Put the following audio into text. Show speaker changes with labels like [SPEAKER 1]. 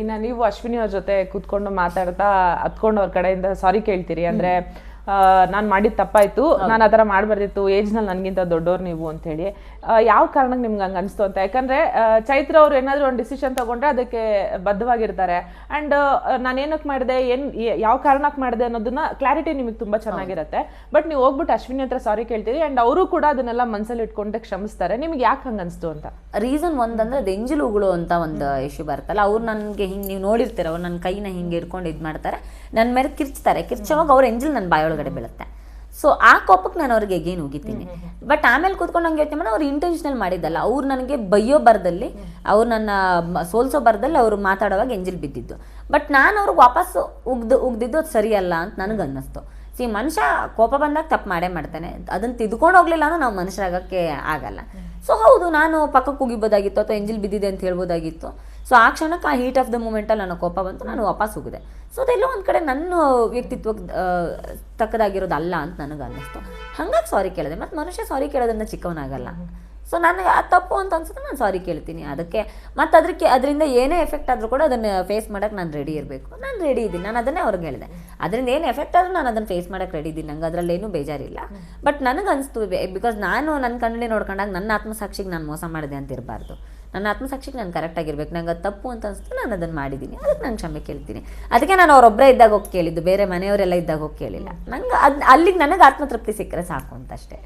[SPEAKER 1] ಇನ್ನು ನೀವು ಅಶ್ವಿನಿ ಅವ್ರ ಜೊತೆ ಕೂತ್ಕೊಂಡು ಮಾತಾಡ್ತಾ ಹತ್ಕೊಂಡು ಅವ್ರ ಕಡೆಯಿಂದ ಸಾರಿ ಕೇಳ್ತೀರಿ ಅಂದ್ರೆ ನಾನು ಮಾಡಿದ ತಪ್ಪಾಯ್ತು, ನಾನು ಆ ಥರ ಮಾಡಬಾರ್ದಿತ್ತು, ಏಜ್ನಲ್ಲಿ ನನಗಿಂತ ದೊಡ್ಡವ್ರು ನೀವು ಅಂತೇಳಿ. ಯಾವ ಕಾರಣಕ್ಕೆ ನಿಮ್ಗೆ ಹಂಗೆ ಅನಿಸ್ತು ಅಂತ? ಯಾಕಂದರೆ ಚೈತ್ರ ಅವ್ರು ಏನಾದರೂ ಒಂದು ಡಿಸಿಷನ್ ತೊಗೊಂಡ್ರೆ ಅದಕ್ಕೆ ಬದ್ಧವಾಗಿರ್ತಾರೆ. ಆ್ಯಂಡ್ ನಾನು ಏನಕ್ಕೆ ಮಾಡಿದೆ, ಯಾವ ಕಾರಣಕ್ಕೆ ಮಾಡಿದೆ ಅನ್ನೋದನ್ನ ಕ್ಲಾರಿಟಿ ನಿಮಗೆ ತುಂಬ ಚೆನ್ನಾಗಿರುತ್ತೆ. ಬಟ್ ನೀವು ಹೋಗ್ಬಿಟ್ಟು ಅಶ್ವಿನಿ ಹತ್ರ ಸಾರಿ ಕೇಳ್ತೀರಿ ಆ್ಯಂಡ್ ಅವರು ಕೂಡ ಅದನ್ನೆಲ್ಲ ಮನಸ್ಸಲ್ಲಿ ಇಟ್ಕೊಂಡೆ ಕ್ಷಮಿಸ್ತಾರೆ. ನಿಮ್ಗೆ ಯಾಕೆ ಹಂಗೆ ಅನಿಸ್ತು ಅಂತ?
[SPEAKER 2] ರೀಸನ್ ಒಂದಂದ್ರೆ ಅದು ಎಂಜಲು ಉಗುಳು ಅಂತ ಒಂದು ಇಶ್ಯೂ ಬರ್ತಲ್ಲ, ಅವ್ರು ನನಗೆ ಹಿಂಗೆ ನೀವು ನೋಡಿರ್ತೀರ, ಅವ್ರು ನನ್ನ ಕೈನ ಹಿಂಗೆ ಇಟ್ಕೊಂಡು ಇದು ಮಾಡ್ತಾರೆ, ನನ್ನ ಮೇಲೆ ಕಿರ್ಚ್ತಾರೆ. ಕಿರ್ಚೋವಾಗ ಅವ್ರ ಎಂಜಲ್ ನನ್ನ ಬಾಯೊಳಗಡೆ ಬೀಳುತ್ತೆ. ಸೊ ಆ ಕೋಪಕ್ಕೆ ನಾನು ಅವ್ರಿಗೆ ಎಗೇನ್ ಹೋಗಿದ್ದೀನಿ. ಬಟ್ ಆಮೇಲೆ ಕೂತ್ಕೊಂಡು ನಂಗೆ ಯೋಚನೆ ಮಾಡಿ ಅವ್ರು ಇಂಟೆನ್ಷನಲ್ ಮಾಡಿದ್ದಲ್ಲ, ಅವ್ರು ನನಗೆ ಬೈಯೋ ಬರದಲ್ಲಿ, ಅವ್ರು ನನ್ನ ಸೋಲ್ಸೋ ಬರದಲ್ಲಿ ಅವ್ರು ಮಾತಾಡೋವಾಗ ಎಂಜಲ್ ಬಿದ್ದಿದ್ದು. ಬಟ್ ನಾನು ಅವ್ರಿಗೆ ವಾಪಸ್ಸು ಉಗ್ದಿದ್ದು ಅದು ಸರಿಯಲ್ಲ ಅಂತ ನನಗೆ ಅನ್ನಿಸ್ತು. ಮನುಷ್ಯ ಕೋಪ ಬಂದಾಗ ತಪ್ಪು ಮಾಡೇ ಮಾಡ್ತಾನೆ, ಅದನ್ನು ತಿದ್ಕೊಂಡು ಹೋಗ್ಲಿಲ್ಲ ಅಂದ್ರೆ ನಾವು ಮನುಷ್ಯರಾಗಕ್ಕೆ ಆಗಲ್ಲ. ಸೊ ಹೌದು, ನಾನು ಪಕ್ಕಕ್ಕೆ ಹೋಗಿಬೋದಾಗಿತ್ತು ಅಥವಾ ಎಂಜಿಲ್ ಬಿದ್ದಿದೆ ಅಂತ ಹೇಳ್ಬೋದಾಗಿತ್ತು. ಸೊ ಆ ಕ್ಷಣಕ್ಕೆ ಆ ಹೀಟ್ ಆಫ್ ದ ಮೂಮೆಂಟಲ್ಲಿ ನನ್ನ ಕೋಪ ಬಂತು, ನಾನು ವಾಪಸ್ ಹೋಗಿದೆ. ಸೊ ಅದೆಲ್ಲೋ ಒಂದು ಕಡೆ ನನ್ನ ವ್ಯಕ್ತಿತ್ವಕ್ಕೆ ತಕ್ಕದಾಗಿರೋದಲ್ಲ ಅಂತ ನನಗೆ ಅನ್ನಿಸ್ತು. ಹಾಗಾಗಿ ಸಾರಿ ಕೇಳಿದೆ. ಮತ್ತು ಮನುಷ್ಯ ಸಾರಿ ಕೇಳೋದನ್ನ ಚಿಕ್ಕವನಾಗಲ್ಲ. ಸೊ ನನಗೆ ಅದು ತಪ್ಪು ಅಂತ ಅನ್ಸುತ್ತೆ, ನಾನು ಸಾರಿ ಕೇಳ್ತೀನಿ. ಅದಕ್ಕೆ ಮತ್ತು ಅದರಿಂದ ಏನೇ ಎಫೆಕ್ಟ್ ಆದರೂ ಕೂಡ ಅದನ್ನು ಫೇಸ್ ಮಾಡೋಕ್ಕೆ ನಾನು ರೆಡಿ ಇರಬೇಕು. ನಾನು ರೆಡಿ ಇದ್ದೀನಿ, ನಾನು ಅದನ್ನೇ ಅವ್ರಿಗೆ ಹೇಳಿದೆ. ಅದರಿಂದ ಏನು ಎಫೆಕ್ಟ್ ಆದರೂ ನಾನು ಅದನ್ನು ಫೇಸ್ ಮಾಡೋಕ್ಕೆ ರೆಡಿ ಇದ್ದೀನಿ, ನಂಗೆ ಅದರಲ್ಲೇನೂ ಬೇಜಾರಿಲ್ಲ. ಬಟ್ ನನಗೆ ಅನಿಸ್ತು, ಬಿಕಾಸ್ ನಾನು ನನ್ನ ಕಣ್ಣಲ್ಲಿ ನೋಡ್ಕೊಂಡಾಗ ನನ್ನ ಆತ್ಮಸಾಕ್ಷಿಗೆ ನಾನು ಮೋಸ ಮಾಡಿದೆ ಅಂತ ಇರಬಾರ್ದು. ನನ್ನ ಆತ್ಮಸಾಕ್ಷಿಗೆ ನಾನು ಕರೆಕ್ಟಾಗಿರ್ಬೇಕು. ನಂಗೆ ಅದು ತಪ್ಪು ಅಂತ ಅನಿಸ್ತು, ನಾನು ಅದನ್ನು ಮಾಡಿದ್ದೀನಿ, ಅದಕ್ಕೆ ನಾನು ಕ್ಷಮೆ ಕೇಳ್ತೀನಿ. ಅದಕ್ಕೆ ನಾನು ಅವರೊಬ್ಬರೇ ಇದ್ದಾಗ ಹೋಗಿ ಕೇಳಿದ್ದು, ಬೇರೆ ಮನೆಯವರೆಲ್ಲ ಇದ್ದಾಗ ಹೋಗಿ ಕೇಳಿಲ್ಲ. ನಂಗೆ ಅಲ್ಲಿಗೆ ನನಗೆ ಆತ್ಮತೃಪ್ತಿ ಸಿಕ್ಕರೆ ಸಾಕು ಅಂತ ಅಷ್ಟೇ.